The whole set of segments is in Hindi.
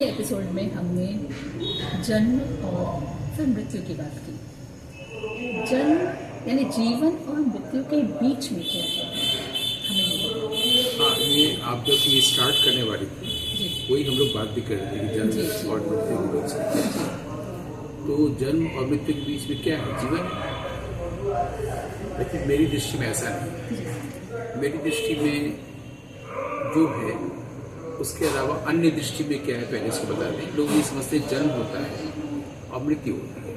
एपिसोड में हमने जन्म और फिर मृत्यु की बात की। जन्म यानी जीवन और मृत्यु के बीच में क्या है, हमें ये बताओ। हाँ, ये आप जब ये स्टार्ट करने वाली थी वही हम लोग बात भी कर रहे थे कि जन्म और मृत्यु के बीच में क्या है। तो जन्म और मृत्यु के बीच में क्या है? जीवन है। लेकिन मेरी दृष्टि में ऐसा नहीं। मेरी दृष्टि में जो है उसके अलावा अन्य दृष्टि में क्या है, पहले इसको बता दें। लोग ये समझते हैं जन्म होता है और मृत्यु होती है,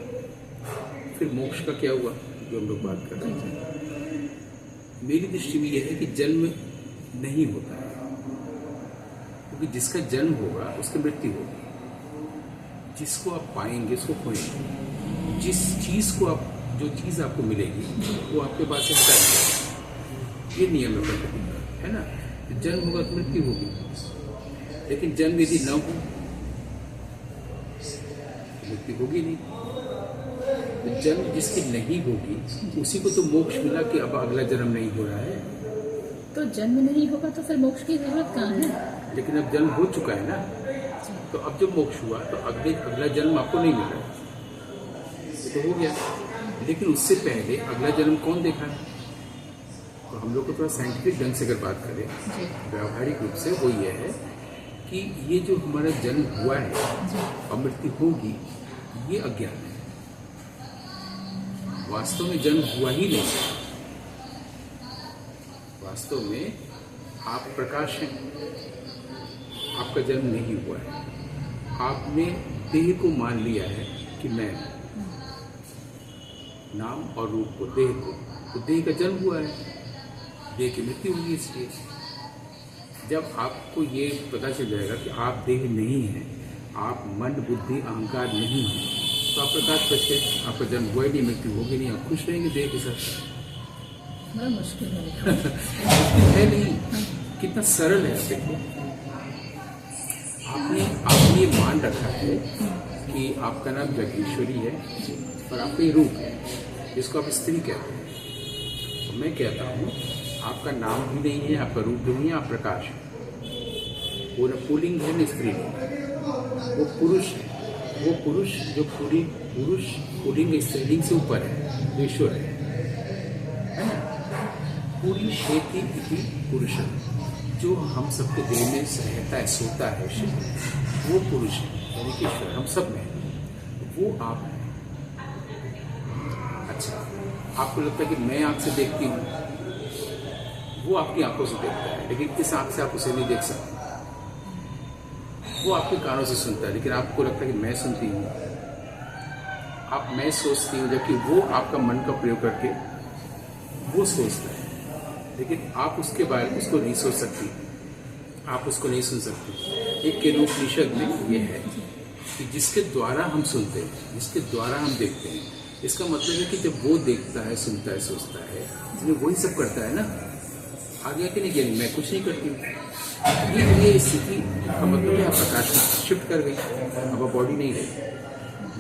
फिर मोक्ष का क्या हुआ जो हम लोग बात कर रहे थे। मेरी दृष्टि में यह है कि जन्म नहीं होता है, क्योंकि जिसका जन्म होगा उसकी मृत्यु होगी। जिसको आप पाएंगे उसको खोएंगे। जिस चीज को आप जो चीज आपको मिलेगी वो आपके पास से हटाएंगे। ये नियम है प्रकृति का, है ना। जन्म होगा तो मृत्यु होगी, लेकिन जन्म यदि न हो तो मृत्यु होगी नहीं। तो जन्म जिसकी नहीं होगी उसी को तो मोक्ष मिला कि अब अगला जन्म नहीं हो रहा है। तो जन्म नहीं होगा तो फिर मोक्ष की जरूरत कहाँ है? लेकिन अब जन्म हो चुका है ना, तो अब जब मोक्ष हुआ तो अगला जन्म आपको नहीं मिल रहा है, तो हो गया। लेकिन उससे पहले अगला जन्म कौन देखा है? तो हम लोग को थोड़ा साइंटिफिक ढंग से अगर बात करें, व्यावहारिक रूप से, वो ये है कि ये जो हमारा जन्म हुआ है और मृत्यु होगी, ये अज्ञान है। वास्तव में जन्म हुआ ही नहीं। वास्तव में आप प्रकाश हैं, आपका जन्म नहीं हुआ है। आपने देह को मान लिया है कि मैं, नाम और रूप को, देह को, तो देह का जन्म हुआ है, देह की मृत्यु होगी। इसलिए जब आपको ये पता चल जाएगा कि आप देह नहीं हैं, आप मन बुद्धि अहंकार नहीं हैं, तो आप प्रकाश बच गए। आपका जन्म हुआ ही नहीं, मृत्यु होगी नहीं, आप खुश रहेंगे देह के साथ। बड़ा मुश्किल है। है नहीं, कितना सरल है। देखो, आपने ये मान रखा है कि आपका नाम जगदीश्वरी है और आपका ये रूप है जिसको आप स्त्री कहते हैं। तो मैं कहता हूँ आपका नाम भी नहीं है, आपका रूप भी नहीं है, आप प्रकाश है। वो न पुल्लिंग है न स्त्रीलिंग, वो पुरुष है। वो पुरुष जो पुरुष पुल्लिंग स्त्रीलिंग से ऊपर है, जो ईश्वर है ना। पूरी शेती इति पुरुष, जो हम सबके देह में रहता है, सोता है, वो पुरुष है, यानी कि ईश्वर हम सब में, वो आप है। अच्छा, आपको लगता है कि मैं आंख से देखती हूँ, वो आपकी आंखों से देखता है, लेकिन इस आंख से आप उसे नहीं देख सकते। वो आपके कानों से सुनता है, लेकिन आपको लगता है कि मैं सुनती हूँ, आप मैं सोचती हूँ, जबकि वो आपका मन का प्रयोग करके वो सोचता है, लेकिन आप उसके बारे में उसको नहीं सोच सकती, आप उसको नहीं सुन सकती। एक केनोपनिषद में ये है कि जिसके द्वारा हम सुनते हैं, जिसके द्वारा हम देखते हैं, इसका मतलब है कि जब वो देखता है, सुनता है, सोचता है, इसलिए वही सब करता है ना। आगे कि नहीं, मैं कुछ नहीं करती हूँ। ये स्थिति का मतलब है आप प्रकाश में शिफ्ट कर गई, अब बॉडी नहीं रही,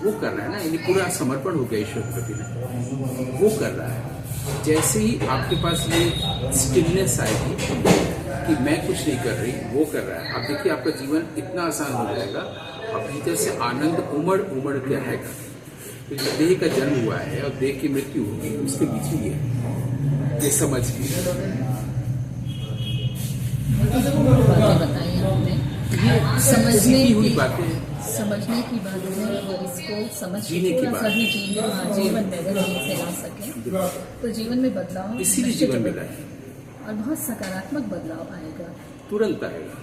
वो कर रहा है ना, यानी पूरा समर्पण हो गया ईश्वर के प्रति, वो कर रहा है। जैसे ही आपके पास ये स्टिलनेस आएगी कि मैं कुछ नहीं कर रही, वो कर रहा है, आप देखिए आपका जीवन इतना आसान हो जाएगा। अब भीतर से आनंद उमड़ उमड़ के आएगा। तो जो देह का जन्म हुआ है और देह की मृत्यु होगी, उसके बीच में ये समझ बताई आपने, समझने की बातें, समझने की बात है, और इसको समझ जीने की बात, सही जीवन में अगर हम इसे ला सकें तो जीवन में बदलाव इसीलिए जीवन मिला है, और बहुत सकारात्मक बदलाव आएगा, तुरंत आएगा।